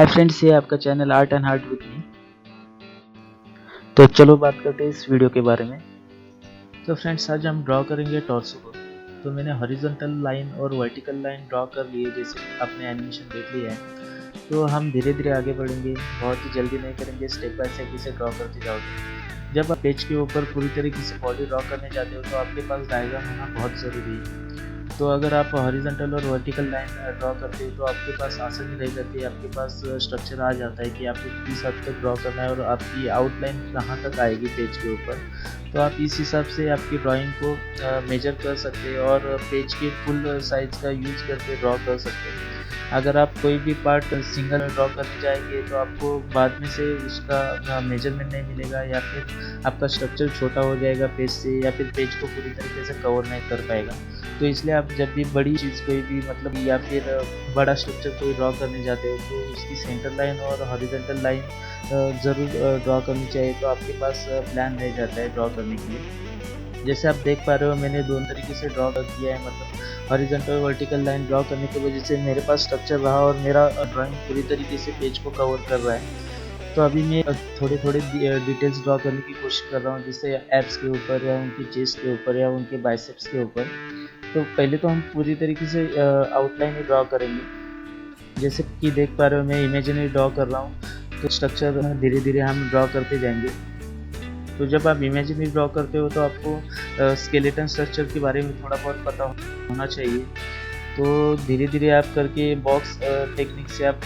Hi friends, ये आपका channel art and heart with me. तो चलो बात करते हैं इस वीडियो के बारे में। तो फ्रेंड्स, आज हम ड्रॉ करेंगे टॉर्सो को। तो मैंने हॉरिजॉन्टल लाइन और वर्टिकल लाइन ड्रॉ कर ली है, जैसे आपने एनिमेशन देख लिया है। तो हम धीरे धीरे आगे बढ़ेंगे, बहुत ही जल्दी नहीं करेंगे, स्टेप बाय स्टेप इसे ड्रॉ करते जाओगे। जब आप पेज के ऊपर पूरी तरीके से बॉडी ड्रॉ करने जाते हो तो आपके पास डायग्राम होना बहुत ज़रूरी है। तो अगर आप हॉरिजॉन्टल और वर्टिकल लाइन ड्रॉ करते हो तो आपके पास आसानी रह जाती है, आपके पास स्ट्रक्चर आ जाता है कि आपको किस हद तक ड्रॉ करना है और आपकी आउटलाइन कहाँ तक आएगी पेज के ऊपर। तो आप इस हिसाब से आपकी ड्राइंग को मेजर कर सकते हैं और पेज के फुल साइज का यूज करके ड्रॉ कर सकते हैं। अगर आप कोई भी पार्ट सिंगल ड्रॉ करने जाएंगे तो आपको बाद में से उसका मेजरमेंट नहीं मिलेगा, या फिर आपका स्ट्रक्चर छोटा हो जाएगा पेज से, या फिर पेज को पूरी तरीके से कवर नहीं कर पाएगा। तो इसलिए आप जब भी बड़ी चीज़ कोई भी मतलब या फिर बड़ा स्ट्रक्चर कोई ड्रॉ करने जाते हो तो उसकी सेंटर लाइन और हॉरिजॉन्टल लाइन ज़रूर ड्रॉ करनी चाहिए। तो आपके पास प्लान रह जाता है ड्रॉ करने के लिए। जैसे आप देख पा रहे हो, मैंने दोनों तरीके से ड्रॉ कर दिया है, मतलब हॉरिजॉन्टल वर्टिकल लाइन ड्रॉ करने की वजह से मेरे पास स्ट्रक्चर रहा और मेरा ड्राइंग पूरी तरीके से पेज को कवर कर रहा है। तो अभी मैं थोड़े थोड़े डिटेल्स ड्रॉ करने की कोशिश कर रहा हूँ, जैसे एब्स के ऊपर या उनकी चेस्ट के ऊपर या उनके बाइसेप्स के ऊपर। तो पहले तो हम पूरी तरीके से आउटलाइन ही ड्रॉ करेंगे। जैसे कि देख पा रहे हो, मैं इमेजिनरी ड्रॉ कर रहा हूँ, तो स्ट्रक्चर धीरे धीरे हम ड्रॉ करते जाएंगे। तो जब आप इमेजिनरी ड्रॉ करते हो तो आपको स्केलेटन स्ट्रक्चर के बारे में थोड़ा बहुत पता होना चाहिए। तो धीरे धीरे आप करके बॉक्स टेक्निक से आप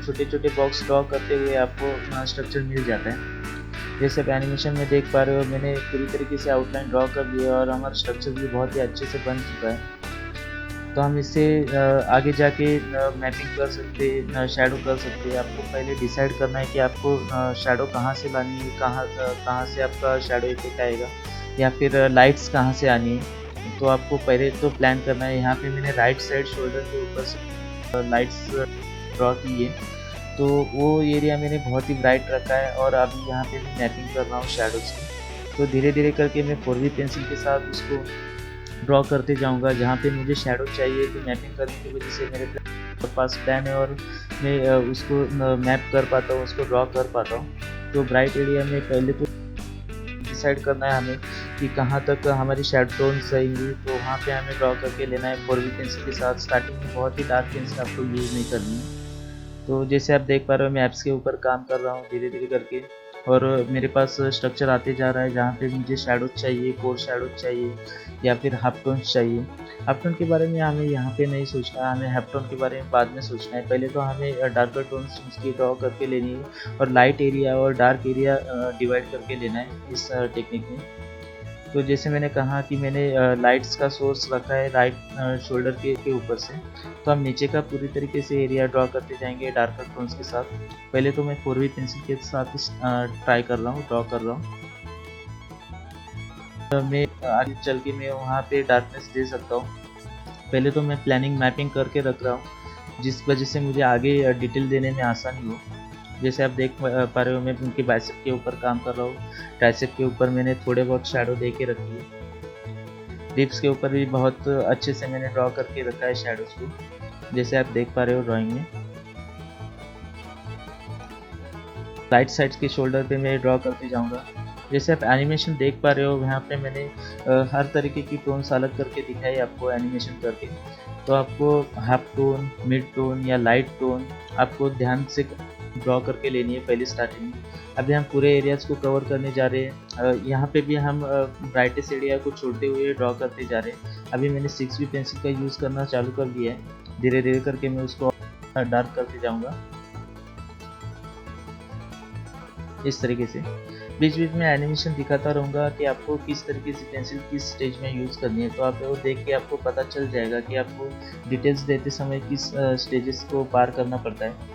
छोटे छोटे बॉक्स ड्रॉ करते हुए आपको स्ट्रक्चर मिल जाता है। जैसे आप एनिमेशन में देख पा रहे हो, मैंने पूरी तरीके से आउटलाइन ड्रॉ कर दिया और हमारा स्ट्रक्चर भी बहुत ही अच्छे से बन चुका है। तो हम इससे आगे जाके मैपिंग कर सकते हैं, शैडो कर सकते हैं। आपको पहले डिसाइड करना है कि आपको शैडो कहाँ से लानी है, कहाँ से आपका शैडो इफेक्ट आएगा, या फिर लाइट्स कहाँ से आनी है। तो आपको पहले तो प्लान करना है। यहाँ पे मैंने राइट साइड शोल्डर के ऊपर से लाइट्स ड्रॉ की है, तो वो एरिया मैंने बहुत ही ब्राइट रखा है और अभी यहाँ पे मैं मैपिंग कर रहा हूँ शैडोज की। तो धीरे धीरे करके मैं 4B पेंसिल के साथ उसको ड्रॉ करते जाऊंगा। जहाँ पे मुझे शैडो चाहिए तो मैपिंग करने की वजह से मेरे पास प्लान है और मैं उसको मैप कर पाता हूँ, उसको ड्रॉ कर पाता हूँ। तो ब्राइट एरिया में पहले तो डिसाइड करना है हमें कि कहाँ तक हमारी शैडो टोन्स रहेंगी, तो वहाँ पे हमें ड्रॉ करके लेना है 4B पेंसिल के साथ। स्टार्टिंग में बहुत ही डार्क पेंसिल आपको यूज़ नहीं करनी है। तो जैसे आप देख पा रहे हो, मैं ऐप्स के ऊपर काम कर रहा हूँ धीरे धीरे करके, और मेरे पास स्ट्रक्चर आते जा रहा है जहाँ पे मुझे शैडो चाहिए, कोर शैडो चाहिए, या फिर हाफ टोन्स चाहिए। हाफ टोन के बारे में हमें यहाँ पे नहीं सोचना, हमें हाफ टोन के बारे में बाद में सोचना है। पहले तो हमें डार्कर टोन्स उसकी ड्रॉ करके लेनी है और लाइट एरिया और डार्क एरिया डिवाइड करके लेना है इस टेक्निक में। तो जैसे मैंने कहा कि मैंने लाइट्स का सोर्स रखा है राइट शोल्डर के ऊपर से, तो हम नीचे का पूरी तरीके से एरिया ड्रॉ करते जाएंगे डार्कर टोन्स के साथ। पहले तो मैं 4B पेंसिल के साथ ट्राई कर रहा हूँ, ड्रॉ कर रहा हूँ। मैं आगे चल के मैं वहाँ पे डार्कनेस दे सकता हूँ। पहले तो मैं प्लानिंग मैपिंग करके रख रहा हूँ, जिस वजह से मुझे आगे डिटेल देने में आसानी हो। जैसे आप देख पा रहे हो, मैं उनके बाइसेप के ऊपर काम कर रहा हूँ। ट्राइसेप के ऊपर मैंने थोड़े बहुत शैडो दे के रखी है। रिब्स के ऊपर भी बहुत अच्छे से मैंने ड्रॉ करके रखा है शैडोज को, जैसे आप देख पा रहे हो ड्राइंग में। राइट साइड के शोल्डर पे मैं ड्रॉ करते जाऊंगा। जैसे आप एनिमेशन देख पा रहे हो, यहाँ पे मैंने हर तरीके की टोन्स अलग करके दिखाई आपको एनिमेशन करके। तो आपको हाफ टोन, मिड टोन या लाइट टोन आपको ध्यान से ड्रॉ करके लेनी है पहले स्टार्टिंग में। अभी हम पूरे एरियाज को कवर करने जा रहे हैं। यहाँ पे भी हम ब्राइटेस्ट एरिया को छोड़ते हुए ड्रॉ करते जा रहे हैं। अभी मैंने 6B पेंसिल का यूज़ करना चालू कर दिया है। धीरे धीरे करके मैं उसको डार्क करते जाऊँगा इस तरीके से। बीच बीच में एनिमेशन दिखाता रहूँगा कि आपको किस तरीके से पेंसिल किस स्टेज में यूज़ करनी है। तो आप वो देख के आपको पता चल जाएगा कि आपको डिटेल्स देते समय किस स्टेजेस को पार करना पड़ता है।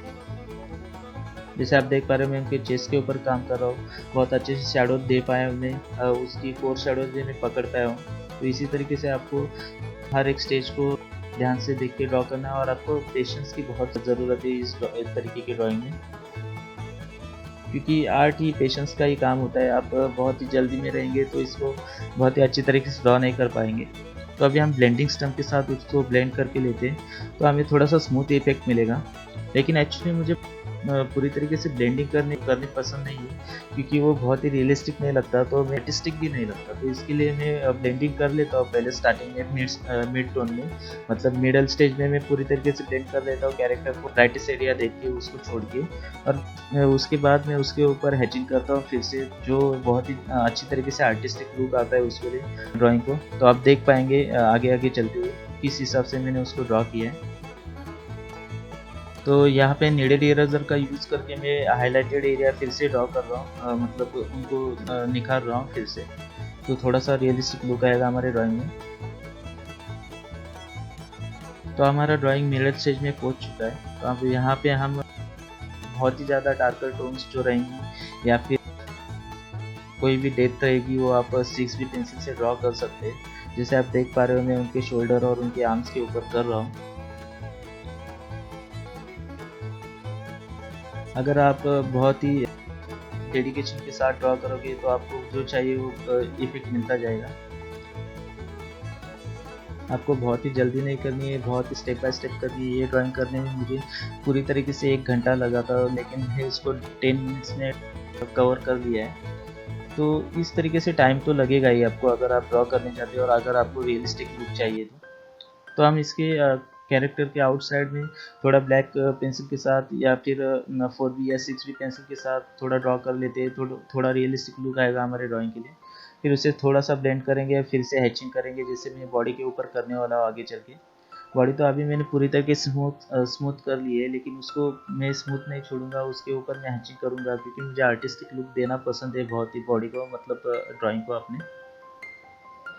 जैसे आप देख पा रहे हो, मैं उनके चेस्ट के ऊपर काम कर रहा हूँ, बहुत अच्छे से शैडो दे पाया हूँ मैं, उसकी कोर शैडो भी मैं पकड़ पाया हूँ। तो इसी तरीके से आपको हर एक स्टेज को ध्यान से देख के ड्रॉ करना है, और आपको पेशेंस की बहुत ज़रूरत है इस तरीके की ड्राइंग में, क्योंकि आर्ट ही पेशेंस का ही काम होता है। आप बहुत ही जल्दी में रहेंगे तो इसको बहुत ही अच्छी तरीके से ड्रॉ नहीं कर पाएंगे। तो अभी हम ब्लेंडिंग स्टम्प के साथ उसको ब्लेंड करके लेते हैं, तो हमें थोड़ा सा स्मूथ इफेक्ट मिलेगा। लेकिन एक्चुअली मुझे पूरी तरीके से ब्लेंडिंग करनी पसंद नहीं है, क्योंकि वो बहुत ही रियलिस्टिक नहीं लगता, तो मैं आर्टिस्टिक भी नहीं लगता। तो इसके लिए मैं ब्लेंडिंग कर लेता हूँ पहले स्टार्टिंग में मिड टोन में, मतलब मिडल स्टेज में मैं पूरी तरीके से ब्लेंड कर लेता हूँ कैरेक्टर को, ब्राइटेस्ट एरिया देख के उसको छोड़ के, और उसके बाद मैं उसके ऊपर हैचिंग करता हूँ फिर से, जो बहुत ही अच्छी तरीके से आर्टिस्टिक लुक आता है उसके लिए ड्राइंग को। तो आप देख पाएंगे आगे आगे चलते हुए किस हिसाब से मैंने उसको ड्रॉ किया है। तो यहाँ पे नीडेड इरेजर का यूज़ करके मैं हाईलाइटेड एरिया फिर से ड्रॉ कर रहा हूँ, मतलब उनको निखार रहा हूँ फिर से, तो थोड़ा सा रियलिस्टिक लुक आएगा हमारे ड्राइंग में। तो हमारा ड्राइंग मिरर स्टेज में पहुँच चुका है। तो अब यहाँ पे हम बहुत ही ज़्यादा डार्कर टोन्स जो रहेंगी या फिर कोई भी डेप्थ रहेगी वो आप 6B पेंसिल से ड्रॉ कर सकते हैं। जैसे आप देख पा रहे हो मैं उनके शोल्डर और उनके आर्म्स के ऊपर कर रहा हूँ। अगर आप बहुत ही डेडिकेशन के साथ ड्रॉ करोगे तो आपको जो चाहिए वो इफेक्ट मिलता जाएगा। आपको बहुत ही जल्दी नहीं करनी है, बहुत ही स्टेप बाय स्टेप करनी है। ये ड्राइंग करने में मुझे पूरी तरीके से 1 घंटा लगा था, लेकिन मैं इसको 10 मिनट्स में कवर कर लिया है। तो इस तरीके से टाइम तो लगेगा ही आपको, अगर आप ड्रॉ करने चाहते हो और अगर आपको रियलिस्टिक लुक चाहिए तो हम इसके कैरेक्टर के आउटसाइड में थोड़ा ब्लैक पेंसिल के साथ या फिर 4B या 6B पेंसिल के साथ थोड़ा ड्रॉ कर लेते हैं, थोड़ा रियलिस्टिक लुक आएगा हमारे ड्राइंग के लिए। फिर उसे थोड़ा सा ब्लेंड करेंगे, फिर से हैचिंग करेंगे, जैसे मैं बॉडी के ऊपर करने वाला हूँ आगे चल के। बॉडी तो अभी मैंने पूरी तरीके से स्मूथ कर ली है, लेकिन उसको मैं स्मूथ नहीं छोड़ूंगा, उसके ऊपर मैं हैचिंग करूंगा, क्योंकि मुझे आर्टिस्टिक लुक देना पसंद है बहुत ही बॉडी को, मतलब ड्राइंग को अपने।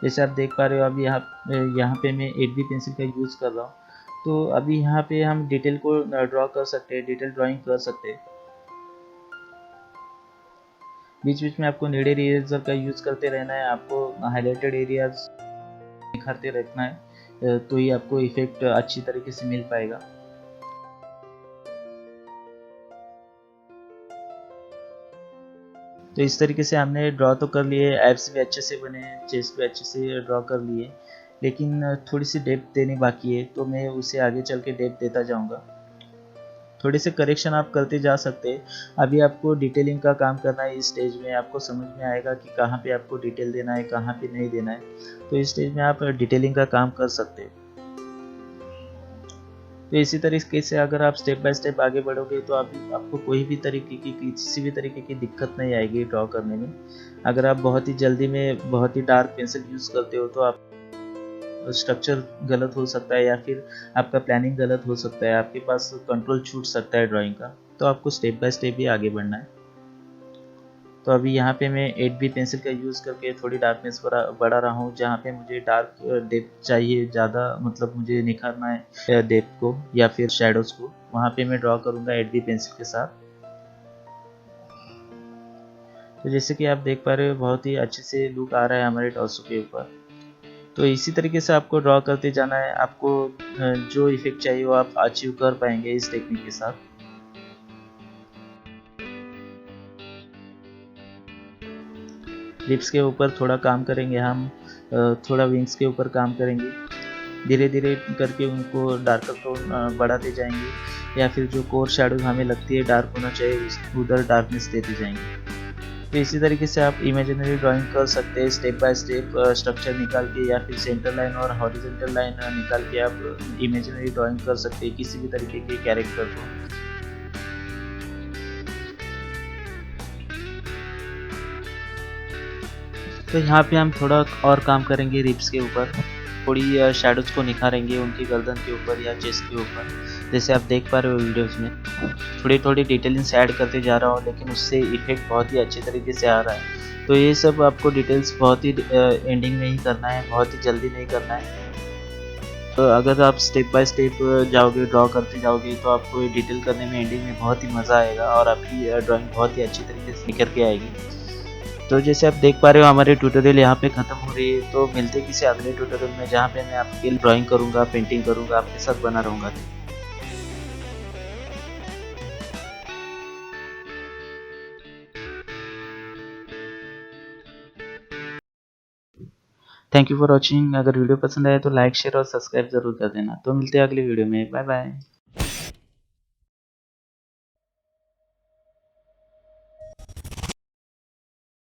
जैसे आप देख पा रहे हो अभी यहाँ पे मैं 8B पेंसिल का यूज़ कर रहा हूँ। तो अभी यहाँ पे हम डिटेल को ड्रॉ कर सकते हैं, डिटेल ड्राइंग कर सकते हैं। बीच बीच में आपको नीडेड इरेजर का यूज़ करते रहना है, आपको हाईलाइटेड एरियाज निखारते रखना है, तो ही आपको इफेक्ट अच्छी तरीके से मिल पाएगा। तो इस तरीके से हमने ड्रॉ तो कर लिए, एब्स भी अच्छे से बने, चेस्ट भी अच्छे से ड्रॉ कर लिए, लेकिन थोड़ी सी डेप्थ देनी बाकी है, तो मैं उसे आगे चल के डेप्थ देता जाऊंगा। थोड़े से करेक्शन आप करते जा सकते हैं। अभी आपको डिटेलिंग का काम करना है, इस स्टेज में आपको समझ में आएगा कि कहाँ पे आपको डिटेल देना है, कहाँ पे नहीं देना है। तो इस स्टेज में आप डिटेलिंग का काम कर सकते हैं। तो इसी तरीके से अगर आप स्टेप बाय स्टेप आगे बढ़ोगे तो आपको कोई भी तरीके की किसी भी तरीके की दिक्कत नहीं आएगी ड्रॉ करने में। अगर आप बहुत ही जल्दी में बहुत ही डार्क पेंसिल यूज़ करते हो तो आप स्ट्रक्चर गलत हो सकता है या फिर आपका प्लानिंग गलत हो सकता है, आपके पास कंट्रोल छूट सकता है ड्राइंग का। तो आपको स्टेप बाय स्टेप ही आगे बढ़ना है। तो अभी यहाँ पे मैं 8B पेंसिल का यूज़ करके थोड़ी डार्कनेस बढ़ा रहा हूँ, जहाँ पे मुझे डार्क डेप्थ चाहिए ज़्यादा, मतलब मुझे निखारना है डेप्थ को या फिर शेडोज़ को, वहाँ पे मैं ड्रॉ करूँगा 8B पेंसिल के साथ। तो जैसे कि आप देख पा रहे हो बहुत ही अच्छे से लुक आ रहा है हमारे टॉर्सो के ऊपर। तो इसी तरीके से आपको ड्रॉ करते जाना है, आपको जो इफेक्ट चाहिए वो आप अचीव कर पाएंगे इस टेक्निक के साथ। लिप्स के ऊपर थोड़ा काम करेंगे हम, थोड़ा विंग्स के ऊपर काम करेंगे, धीरे धीरे करके उनको डार्कर टोन बढ़ाते जाएंगे, या फिर जो कोर शेडोज हमें लगती है डार्क होना चाहिए उधर डार्कनेस देते जाएंगे। तो इसी तरीके से आप इमेजिनरी ड्राइंग कर सकते हैं स्टेप बाय स्टेप, स्ट्रक्चर निकाल के या फिर सेंटर लाइन और हॉरिजॉन्टल लाइन निकाल के आप इमेजिनरी ड्राइंग कर सकते हैं किसी भी तरीके के कैरेक्टर को। तो यहाँ पे हम थोड़ा और काम करेंगे रिब्स के ऊपर, थोड़ी शैडोज को निखारेंगे उनकी गर्दन के ऊपर या चेस्ट के ऊपर। जैसे आप देख पा रहे हो वीडियोस में थोड़ी थोड़ी डिटेलिंग्स ऐड करते जा रहा हूँ, लेकिन उससे इफेक्ट बहुत ही अच्छे तरीके से आ रहा है। तो ये सब आपको डिटेल्स बहुत ही एंडिंग में ही करना है, बहुत ही जल्दी नहीं करना है। तो अगर आप स्टेप बाय स्टेप जाओगे, ड्रॉ करते जाओगे, तो आपको डिटेल करने में एंडिंग में बहुत ही मज़ा आएगा और आपकी ड्राइंग बहुत ही अच्छी तरीके से निखर के आएगी। तो जैसे आप देख पा रहे हो हमारी ट्यूटोरियल यहाँ पे ख़त्म हो रही है। तो मिलते किसी अगले ट्यूटोरियल में, जहाँ पे मैं आपके लिए ड्राइंग करूँगा, पेंटिंग करूँगा, आपके साथ बना रहूँगा। Thank you for watching. अगर वीडियो पसंद आए तो लाइक शेयर और सब्सक्राइब जरूर कर देना। तो मिलते हैं अगली वीडियो में, बाय बाय।